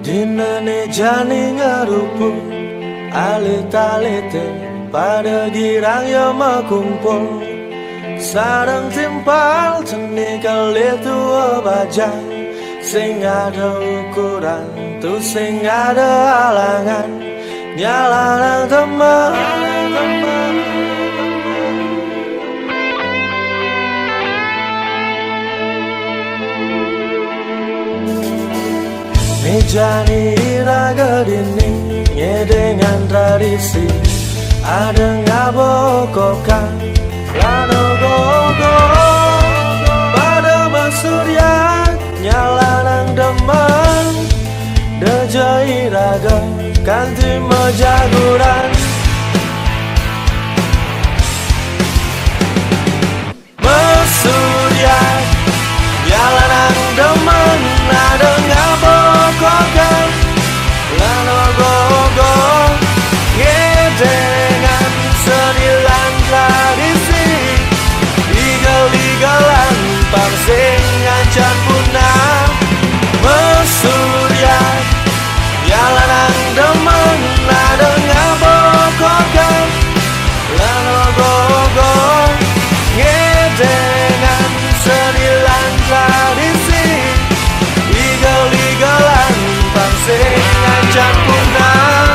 Dinane jani ngarupu alit-alite pada girang yo makumpul sarang timpal ceni kali tua baja sing ada ukuran tu sing ada halangan nyalanan teman. Jani iraga dini dengan tradisi ada ngabokokan lano gogo pada masurya nyalanang deman deja iraga kanti majaguran masurya nyalanang deman ada ngabokokan lano gogo ngedengan senilan tradisi igal-igalan pangsing ngancan punah mesurya yalanang demen ada ngabokokan lano gogo ngedengan senilan tradisi igal-igalan pangsing ngancan punah.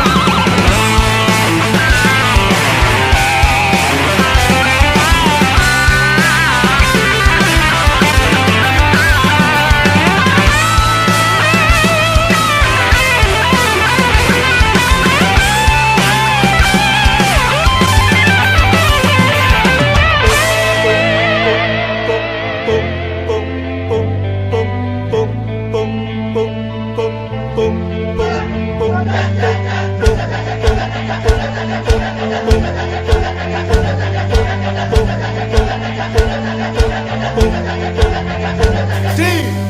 Sí.